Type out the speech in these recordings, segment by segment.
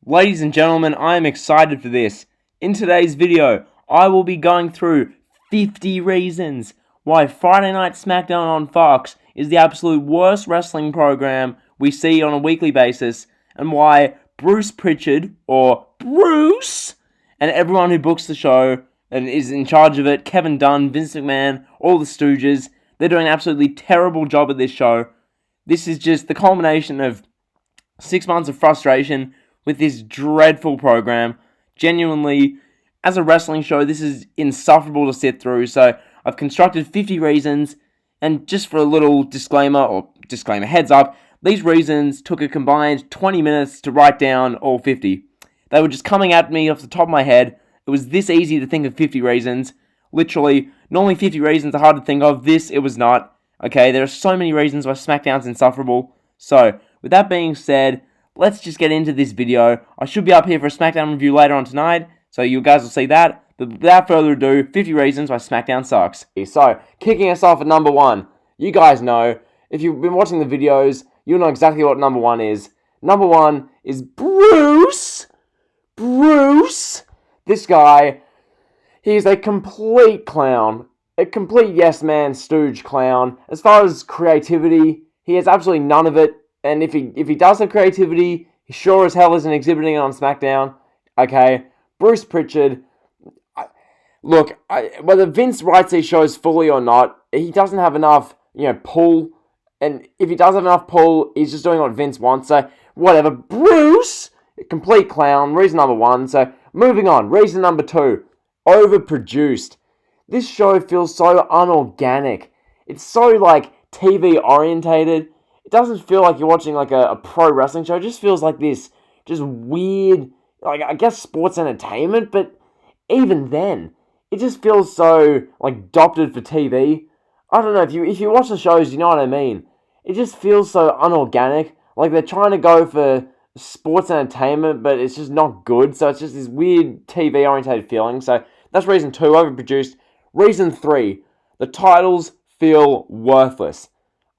Ladies and gentlemen, I am excited for this. In today's video, I will be going through 50 reasons why Friday Night Smackdown on Fox is the absolute worst wrestling program we see on a weekly basis, and why Bruce Pritchard, or Bruce, and everyone who books the show and is in charge of it, Kevin Dunn, Vince McMahon, all the Stooges, they're doing an absolutely terrible job at this show. This is just the culmination of 6 months of frustration with this dreadful program. Genuinely, as a wrestling show, this is insufferable to sit through, so I've constructed 50 reasons, and just for a little disclaimer heads up, these reasons took a combined 20 minutes to write down all 50. They were just coming at me off the top of my head. It was this easy to think of 50 reasons. Literally, normally 50 reasons are hard to think of. This, it was not. Okay, there are so many reasons why SmackDown's insufferable. So, with that being said, let's just get into this video. I should be up here for a SmackDown review later on tonight, so you guys will see that. But without further ado, 50 reasons why SmackDown sucks. So, kicking us off at number 1. You guys know, if you've been watching the videos, you'll know exactly what number 1 is. Number 1 is Bruce. Bruce. This guy, he's a complete clown. A complete yes-man stooge clown. As far as creativity, he has absolutely none of it. And if he does have creativity, he sure as hell isn't exhibiting it on SmackDown. Okay, Bruce Pritchard. Whether Vince writes these shows fully or not, he doesn't have enough, pull. And if he does have enough pull, he's just doing what Vince wants. So, whatever. Bruce, complete clown. Reason number 1. So, moving on. Reason number 2. Overproduced. This show feels so unorganic. It's so, TV orientated. It doesn't feel like you're watching, a pro wrestling show. It just feels like this just weird, I guess sports entertainment, but even then, it just feels so, adopted for TV. I don't know, if you watch the shows, you know what I mean. It just feels so unorganic. Like they're trying to go for sports entertainment, but it's just not good. So it's just this weird TV-orientated feeling. So that's reason 2, overproduced. Reason 3, the titles feel worthless.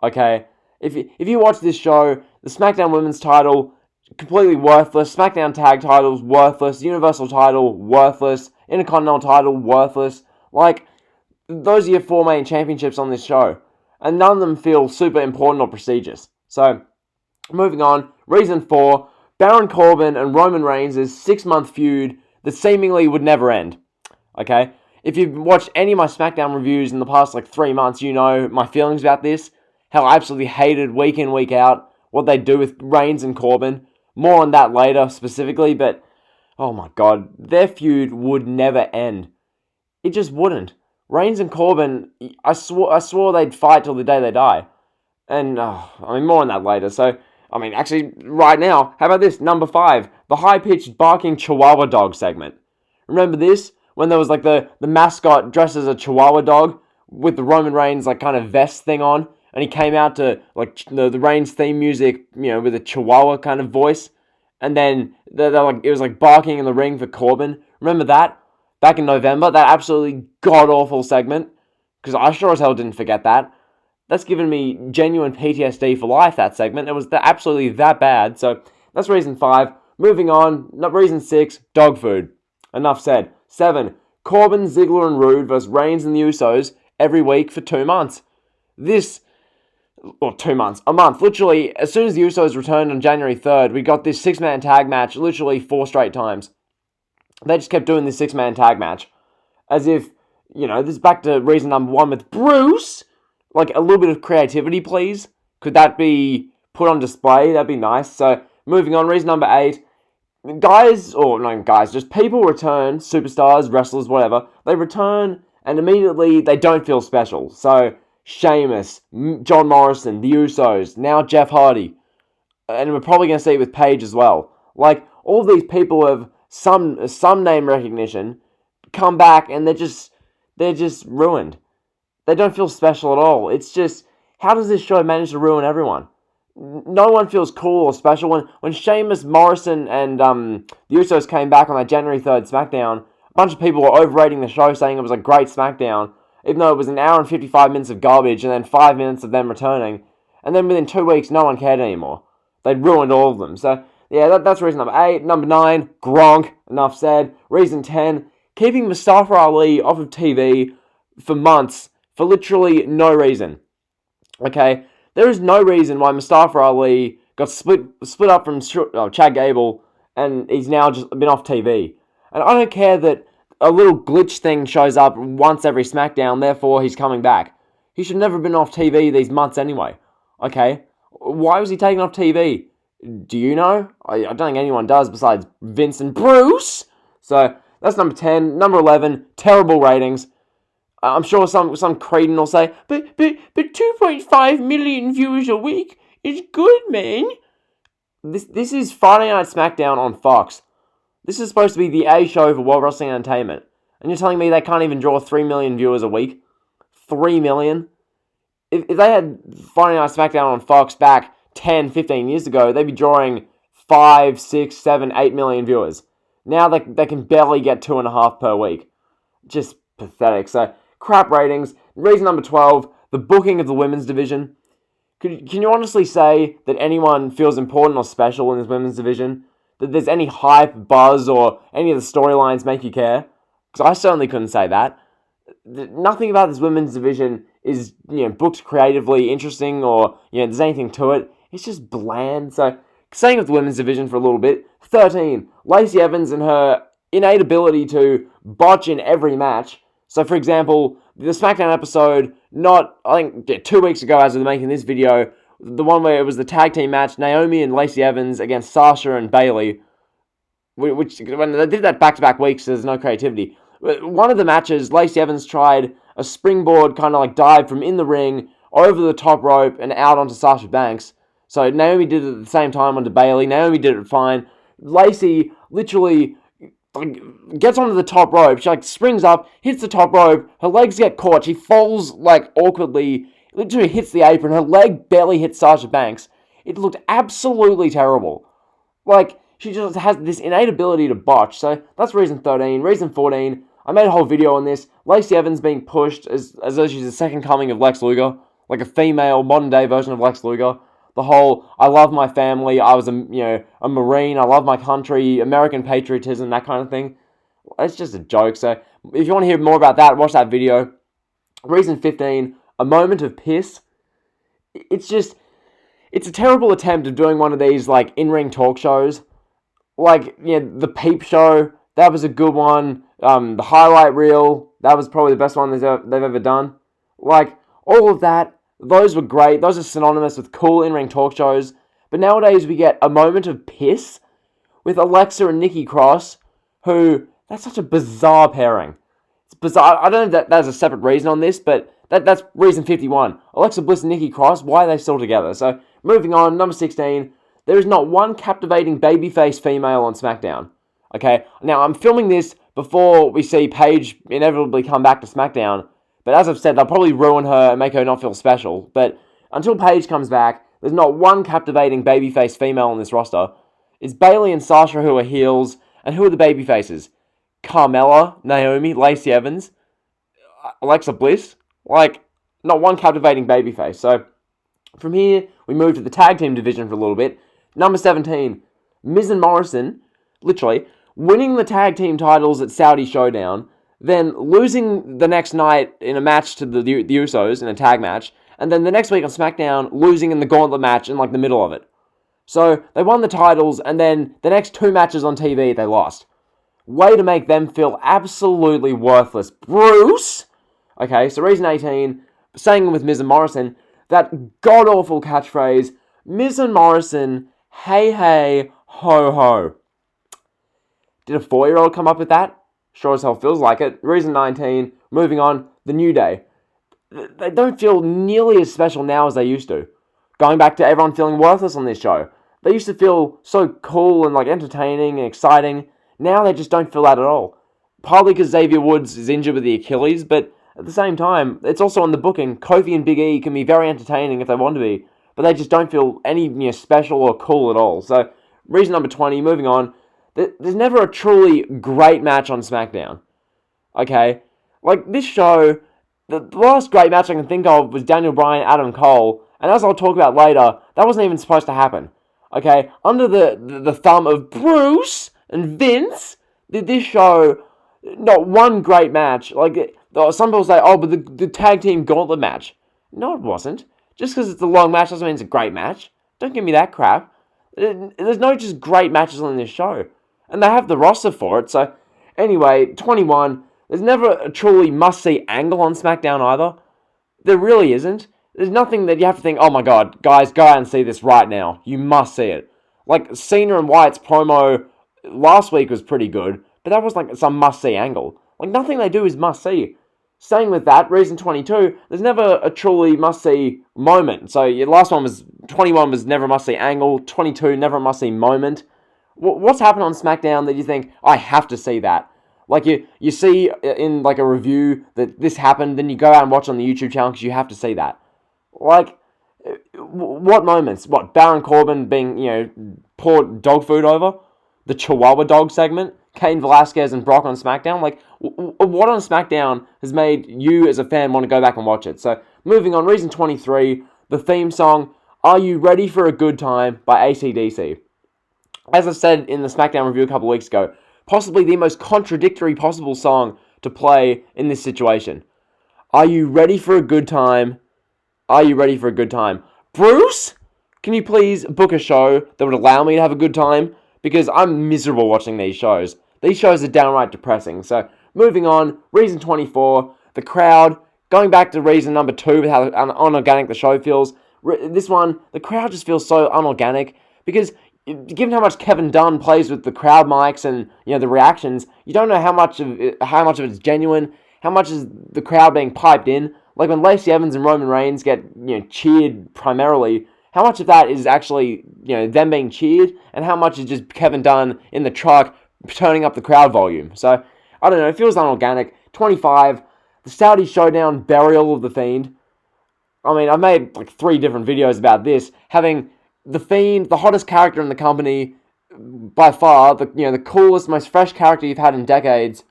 Okay? If you watch this show, the SmackDown Women's title, completely worthless. SmackDown Tag titles, worthless. Universal title, worthless. Intercontinental title, worthless. Those are your 4 main championships on this show. And none of them feel super important or prestigious. So, moving on. Reason 4, Baron Corbin and Roman Reigns' 6-month feud that seemingly would never end. Okay? If you've watched any of my SmackDown reviews in the past 3 months, you know my feelings about this. How I absolutely hated week in, week out what they do with Reigns and Corbin. More on that later specifically, but oh my god, their feud would never end. It just wouldn't. Reigns and Corbin, I swore they'd fight till the day they die. And, more on that later. So, actually, right now, how about this? Number 5, the high-pitched barking Chihuahua dog segment. Remember this? When there was, the mascot dressed as a Chihuahua dog with the Roman Reigns, kind of vest thing on? And he came out to, the Reigns theme music, with a Chihuahua kind of voice. And then, it was, barking in the ring for Corbin. Remember that? Back in November? That absolutely god-awful segment. Because I sure as hell didn't forget that. That's given me genuine PTSD for life, that segment. It was absolutely that bad. So, that's reason 5. Moving on. Reason 6, dog food. Enough said. 7, Corbin, Ziggler, and Rude versus Reigns and the Usos every week for 2 months. 2 months, a month. Literally, as soon as the Usos returned on January 3rd, we got this 6-man tag match literally 4 straight times. They just kept doing this 6-man tag match. As if, this is back to reason number 1 with Bruce. A little bit of creativity, please. Could that be put on display? That'd be nice. So, moving on, reason number 8. Just people return, superstars, wrestlers, whatever. They return, and immediately they don't feel special. So, Sheamus, John Morrison, the Usos, now Jeff Hardy. And we're probably going to see it with Paige as well. All these people have some name recognition, come back, and they're just ruined. They don't feel special at all. It's just, how does this show manage to ruin everyone? No one feels cool or special. When Sheamus, Morrison, and the Usos came back on that January 3rd SmackDown, a bunch of people were overrating the show, saying it was a great SmackDown, even though it was an hour and 55 minutes of garbage and then 5 minutes of them returning. And then within 2 weeks, no one cared anymore. They'd ruined all of them. So, Yeah, that's reason number 8. Number 9, Gronk. Enough said. Reason 10, keeping Mustafa Ali off of TV for months for literally no reason. Okay, there is no reason why Mustafa Ali got split up from Chad Gable, and he's now just been off TV. And I don't care that a little glitch thing shows up once every SmackDown, therefore he's coming back. He should never have been off TV these months anyway. Okay, why was he taken off TV? Do you know? I don't think anyone does besides Vince and Bruce. So that's number 10. Number 11, terrible ratings. I'm sure some cretin will say, but 2.5 million viewers a week is good, man. This is Friday Night SmackDown on Fox. This is supposed to be the A show for World Wrestling Entertainment. And you're telling me they can't even draw 3 million viewers a week? 3 million? If they had Friday Night SmackDown on Fox back 10, 15 years ago, they'd be drawing 5, 6, 7, 8 million viewers. Now they can barely get 2.5 per week. Just pathetic. So, crap ratings. Reason number 12, the booking of the women's division. Can you honestly say that anyone feels important or special in this women's division? That there's any hype, buzz, or any of the storylines make you care? Because I certainly couldn't say that. Nothing about this women's division is, booked creatively interesting or, there's anything to it. It's just bland. So, staying with the women's division for a little bit. 13, Lacey Evans and her innate ability to botch in every match. So, for example, the SmackDown episode, I think 2 weeks ago as of making this video, the one where it was the tag team match, Naomi and Lacey Evans against Sasha and Bayley, which, when they did that back-to-back weeks, there's no creativity. One of the matches, Lacey Evans tried a springboard kind of like dive from in the ring, over the top rope, and out onto Sasha Banks. So Naomi did it at the same time onto Bayley. Naomi did it fine. Lacey literally gets onto the top rope. She springs up, hits the top rope. Her legs get caught. She falls awkwardly. Literally hits the apron. Her leg barely hits Sasha Banks. It looked absolutely terrible. She just has this innate ability to botch. So that's reason 13. Reason 14. I made a whole video on this. Lacey Evans being pushed as though she's the second coming of Lex Luger, like a female modern day version of Lex Luger. The whole, I love my family, I was a Marine, I love my country, American patriotism, that kind of thing. It's just a joke. So if you want to hear more about that, watch that video. Reason 15, a moment of piss. It's a terrible attempt of doing one of these in-ring talk shows. The Peep Show, that was a good one. The highlight reel, that was probably the best one they've ever done. All of that, those were great. Those are synonymous with cool in-ring talk shows. But nowadays we get a moment of piss with Alexa and Nikki Cross, who, that's such a bizarre pairing. It's bizarre. I don't know if there's a separate reason on this, but that's reason 51. Alexa Bliss and Nikki Cross, why are they still together? So, moving on, number 16, there is not one captivating babyface female on SmackDown. Okay, now I'm filming this before we see Paige inevitably come back to SmackDown. But as I've said, they'll probably ruin her and make her not feel special. But until Paige comes back, there's not one captivating babyface female on this roster. It's Bayley and Sasha who are heels. And who are the babyfaces? Carmella, Naomi, Lacey Evans, Alexa Bliss. Not one captivating babyface. So, from here, we move to the tag team division for a little bit. Number 17, Miz and Morrison, literally, winning the tag team titles at Saudi Showdown, then losing the next night in a match to the Usos in a tag match, and then the next week on SmackDown, losing in the gauntlet match in the middle of it. So, they won the titles, and then the next 2 matches on TV, they lost. Way to make them feel absolutely worthless. Bruce! Okay, so reason 18, saying with Miz and Morrison, that god-awful catchphrase, Miz and Morrison, hey hey, ho ho. Did a 4-year-old come up with that? Sure as hell feels like it. Reason 19, moving on, the New Day. They don't feel nearly as special now as they used to. Going back to everyone feeling worthless on this show. They used to feel so cool and entertaining and exciting. Now they just don't feel that at all. Partly because Xavier Woods is injured with the Achilles, but at the same time, it's also on the booking. Kofi and Big E can be very entertaining if they want to be, but they just don't feel any special or cool at all. So, reason number 20, moving on. There's never a truly great match on SmackDown. Okay? This show, the last great match I can think of was Daniel Bryan, Adam Cole, and as I'll talk about later, that wasn't even supposed to happen. Okay, under the thumb of Bruce and Vince, did this show not one great match. Like, some people say, oh, but the tag team gauntlet match. No, it wasn't. Just because it's a long match doesn't mean it's a great match. Don't give me that crap. There's no just great matches on this show. And they have the roster for it. So, anyway, 21. There's never a truly must-see angle on SmackDown either. There really isn't. There's nothing that you have to think, oh my god, guys, go out and see this right now. You must see it. Like, Cena and Wyatt's promo last week was pretty good, but that was like some must-see angle. Like, nothing they do is must-see. Staying with that, reason 22, there's never a truly must-see moment. So, your last one was, 21 was never a must-see angle, 22, never a must-see moment. What's happened on SmackDown that you think, I have to see that? Like, you see in, like, a review that this happened, then you go out and watch on the YouTube channel because you have to see that. Like, what moments? What, Baron Corbin being, poured dog food over? The Chihuahua dog segment? Cain Velasquez and Brock on SmackDown? Like, what on SmackDown has made you as a fan want to go back and watch it? So, moving on, reason 23, the theme song, Are You Ready for a Good Time by AC/DC. As I said in the SmackDown review a couple of weeks ago, possibly the most contradictory possible song to play in this situation. Are you ready for a good time? Are you ready for a good time? Bruce, can you please book a show that would allow me to have a good time? Because I'm miserable watching these shows. These shows are downright depressing. So, moving on, reason 24, the crowd, going back to reason number 2 with how unorganic the show feels. This one, the crowd just feels so unorganic because given how much Kevin Dunn plays with the crowd mics and the reactions, you don't know how much of it is genuine, how much is the crowd being piped in. Like when Lacey Evans and Roman Reigns get cheered primarily, how much of that is actually them being cheered, and how much is just Kevin Dunn in the truck turning up the crowd volume? So I don't know, it feels unorganic. 25, the Saudi Showdown burial of the Fiend. I mean, I've made like 3 different videos about this, having the Fiend, the hottest character in the company, by far, the coolest, most fresh character you've had in decades,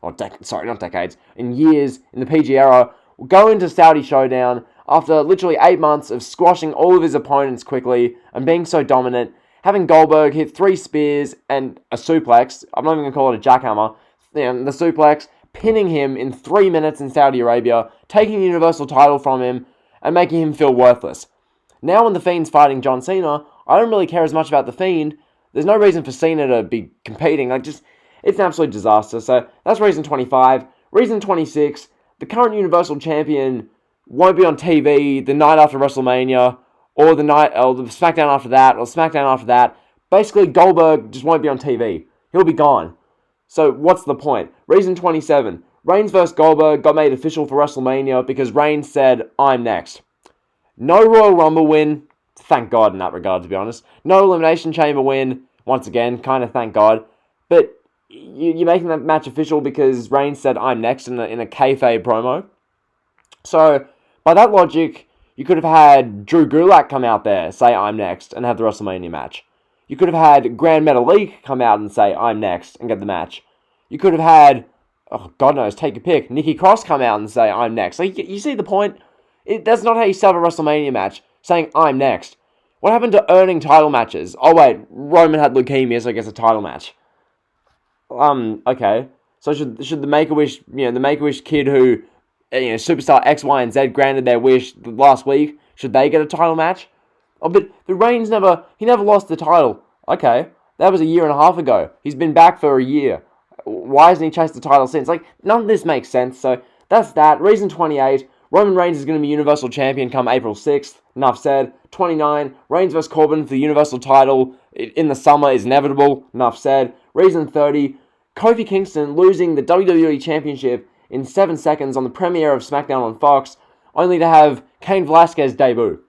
in years, in the PG era, will go into Saudi Showdown after literally 8 months of squashing all of his opponents quickly and being so dominant, having Goldberg hit 3 spears and a suplex, I'm not even going to call it a jackhammer, the suplex, pinning him in 3 minutes in Saudi Arabia, taking the Universal title from him, and making him feel worthless. Now when The Fiend's fighting John Cena, I don't really care as much about The Fiend. There's no reason for Cena to be competing. It's an absolute disaster. So that's reason 25. Reason 26, the current Universal Champion won't be on TV the night after WrestleMania, or the SmackDown after that, or SmackDown after that. Basically, Goldberg just won't be on TV. He'll be gone. So what's the point? Reason 27, Reigns vs. Goldberg got made official for WrestleMania because Reigns said, I'm next. No Royal Rumble win. Thank God in that regard, to be honest. No Elimination Chamber win. Once again, kind of thank God. But you're making that match official because Reigns said, I'm next in a kayfabe promo. So, by that logic, you could have had Drew Gulak come out there, say, I'm next, and have the WrestleMania match. You could have had Grand Metalik come out and say, I'm next, and get the match. You could have had, God knows, take a pick, Nikki Cross come out and say, I'm next. Like, you see the point? That's not how you sell a WrestleMania match, saying, I'm next. What happened to earning title matches? Oh, wait, Roman had leukemia, so I guess a title match. Okay. So should the Make-A-Wish, the Make-A-Wish kid who, Superstar X, Y, and Z granted their wish last week, should they get a title match? Oh, but Reigns never lost the title. Okay. That was a year and a half ago. He's been back for a year. Why hasn't he chased the title since? Like, none of this makes sense. So, that's that. Reason 28, Roman Reigns is going to be Universal Champion come April 6th. Enough said. 29, Reigns vs. Corbin for the Universal title in the summer is inevitable. Enough said. Reason 30, Kofi Kingston losing the WWE Championship in 7 seconds on the premiere of SmackDown on Fox, only to have Cain Velasquez debut.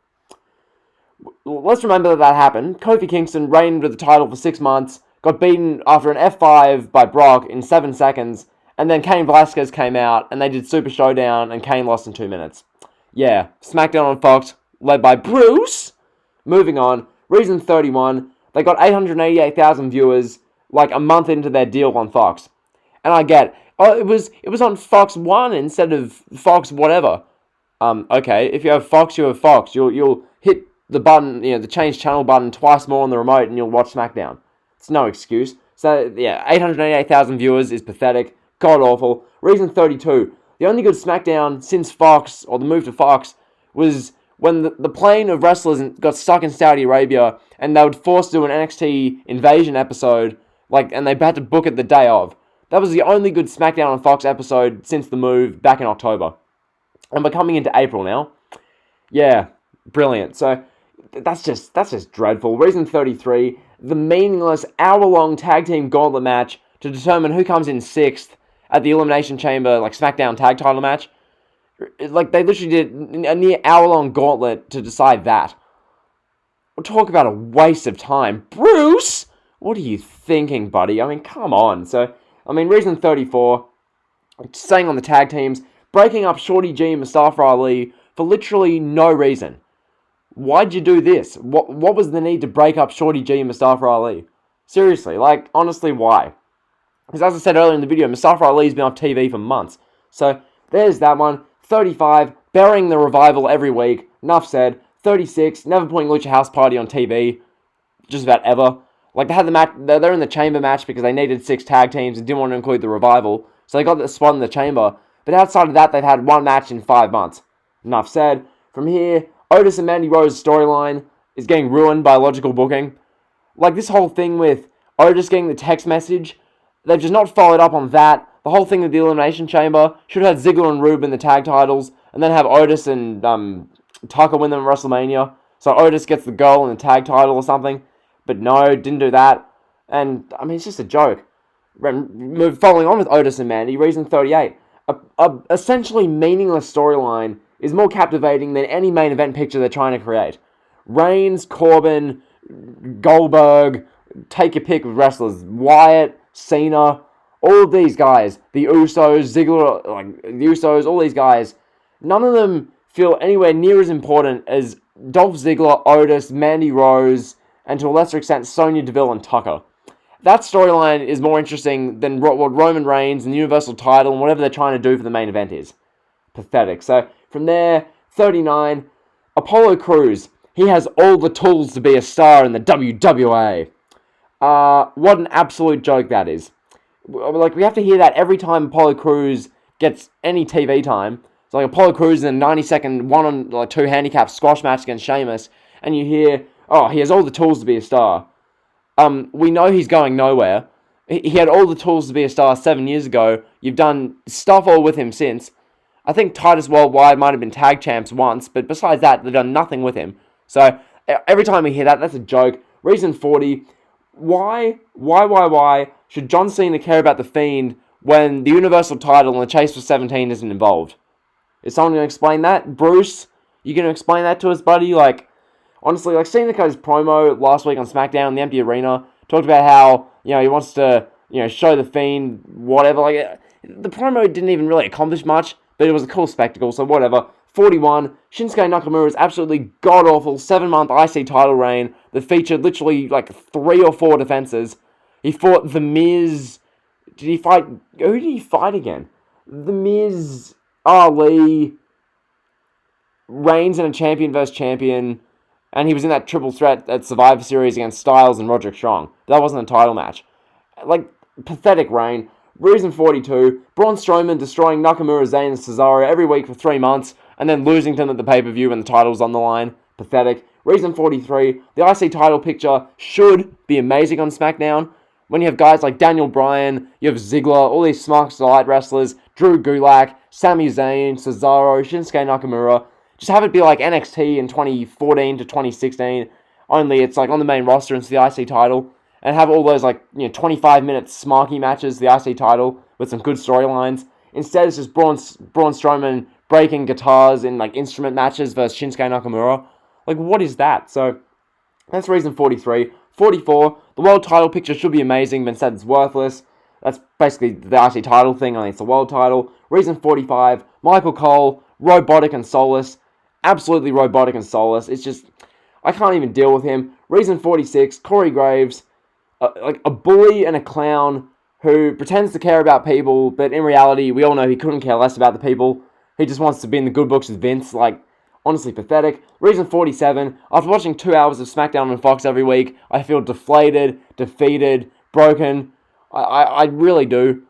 Let's remember that happened. Kofi Kingston reigned with the title for 6 months, got beaten after an F5 by Brock in 7 seconds, and then Cain Velasquez came out, and they did Super Showdown, and Cain lost in 2 minutes. Yeah, SmackDown on Fox, led by Bruce. Moving on, reason 31, they got 888,000 viewers, like a month into their deal on Fox. And I get, it was on Fox 1 instead of Fox whatever. Okay, if you have Fox, you have Fox. You'll hit the button, the change channel button twice more on the remote and you'll watch SmackDown. It's no excuse. So, 888,000 viewers is pathetic. God awful. Reason 32. The only good SmackDown since Fox, or the move to Fox, was when the plane of wrestlers got stuck in Saudi Arabia and they would force to do an NXT Invasion episode, and they had to book it the day of. That was the only good SmackDown on Fox episode since the move back in October. And we're coming into April now. Yeah, brilliant. So, that's just dreadful. Reason 33, the meaningless hour-long tag team gauntlet match to determine who comes in 6th at the Elimination Chamber, SmackDown tag title match. They literally did a near hour-long gauntlet to decide that. We'll talk about a waste of time. Bruce, what are you thinking, buddy? I mean, come on. So, reason 34, staying on the tag teams, breaking up Shorty G and Mustafa Ali for literally no reason. Why'd you do this? What was the need to break up Shorty G and Mustafa Ali? Seriously, honestly, why? Because as I said earlier in the video, Mustafa Ali's been off TV for months. So, there's that one. 35, burying the Revival every week. Enough said. 36, never putting Lucha House Party on TV. Just about ever. They had the match, they're in the Chamber match because they needed 6 tag teams and didn't want to include the Revival. So they got the spot in the Chamber. But outside of that, they've had one match in 5 months. Enough said. From here, Otis and Mandy Rose's storyline is getting ruined by logical booking. This whole thing with Otis getting the text message, they've just not followed up on that. The whole thing with the Elimination Chamber should have had Ziggler and Rube in the tag titles, and then have Otis and Tucker win them at WrestleMania. So Otis gets the goal in the tag title or something. But no, didn't do that. And, it's just a joke. Following on with Otis and Mandy, reason 38. A essentially meaningless storyline is more captivating than any main event picture they're trying to create. Reigns, Corbin, Goldberg, take your pick of wrestlers. Wyatt, Cena, all of these guys, the Usos, Ziggler, the Usos, all these guys, none of them feel anywhere near as important as Dolph Ziggler, Otis, Mandy Rose, and to a lesser extent, Sonya Deville and Tucker. That storyline is more interesting than what Roman Reigns and the Universal title and whatever they're trying to do for the main event is. Pathetic. So, from there, 39, Apollo Crews. He has all the tools to be a star in the WWA. What an absolute joke that is. We have to hear that every time Apollo Crews gets any TV time. So, Apollo Crews in a 90-second 1-on-2 handicap squash match against Sheamus, and you hear, he has all the tools to be a star. We know he's going nowhere. He had all the tools to be a star 7 years ago. You've done stuff all with him since. I think Titus Worldwide might have been tag champs once, but besides that, they've done nothing with him. So, every time we hear that, that's a joke. Reason 40, why should John Cena care about The Fiend when the Universal title and the chase for 17 isn't involved? Is someone going to explain that? Bruce, you going to explain that to us, buddy? Honestly, Cena cut his promo last week on SmackDown in the empty arena, talked about how, he wants to, show The Fiend, whatever. The promo didn't even really accomplish much, but it was a cool spectacle, so whatever. 41, Shinsuke Nakamura's absolutely god-awful 7-month IC title reign that featured literally 3 or 4 defenses. He fought The Miz. Who did he fight again? The Miz, Ali, Reigns in a champion versus champion, and he was in that triple threat at Survivor Series against Styles and Roderick Strong. That wasn't a title match. Pathetic reign. Reason 42, Braun Strowman destroying Nakamura, Zayn, and Cesaro every week for 3 months, and then losing to them at the pay-per-view when the title's on the line. Pathetic. Reason 43, the IC title picture should be amazing on SmackDown. When you have guys like Daniel Bryan, you have Ziggler, all these Smart Light wrestlers, Drew Gulak, Sami Zayn, Cesaro, Shinsuke Nakamura. Just have it be like NXT in 2014 to 2016, only it's on the main roster instead of the IC title. And have all those 25-minute smarky matches, the IC title, with some good storylines. Instead, it's just Braun Strowman breaking guitars in instrument matches versus Shinsuke Nakamura. What is that? So, that's reason 43. 44, the world title picture should be amazing, but instead it's worthless. That's basically the IC title thing, only it's the world title. Reason 45, Michael Cole, robotic and soulless. Absolutely robotic and soulless. It's just, I can't even deal with him. Reason 46, Corey Graves. A bully and a clown who pretends to care about people, but in reality, we all know he couldn't care less about the people. He just wants to be in the good books with Vince. Honestly pathetic. Reason 47, after watching 2 hours of SmackDown on Fox every week, I feel deflated, defeated, broken. I really do.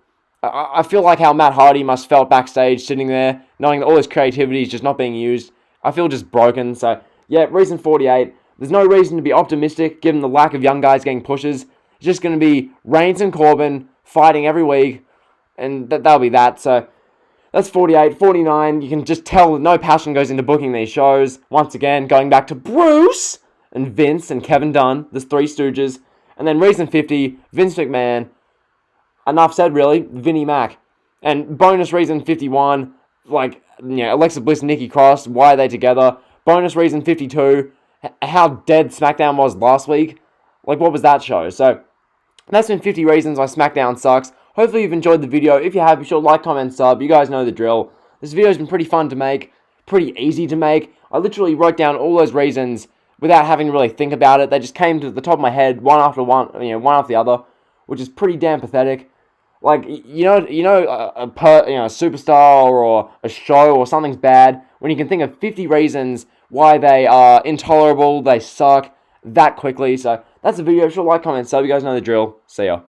I feel like how Matt Hardy must felt backstage, sitting there, knowing that all his creativity is just not being used. I feel just broken. So, yeah, reason 48. There's no reason to be optimistic, given the lack of young guys getting pushes. It's just going to be Reigns and Corbin fighting every week, and that'll be that. So, that's 48. 49, you can just tell that no passion goes into booking these shows. Once again, going back to Bruce and Vince and Kevin Dunn, the Three Stooges. And then reason 50, Vince McMahon. Enough said, really. Vinnie Mac. And bonus reason 51, Alexa Bliss and Nikki Cross, why are they together? Bonus reason 52, how dead SmackDown was last week. What was that show? So, that's been 50 reasons why SmackDown sucks. Hopefully you've enjoyed the video. If you have, be sure to like, comment, sub. You guys know the drill. This video's been pretty fun to make, pretty easy to make. I literally wrote down all those reasons without having to really think about it. They just came to the top of my head, one after the other, which is pretty damn pathetic. A superstar or a show or something's bad when you can think of 50 reasons why they are intolerable, they suck that quickly. So that's the video. Be sure to like, comment, sub. You guys know the drill. See ya.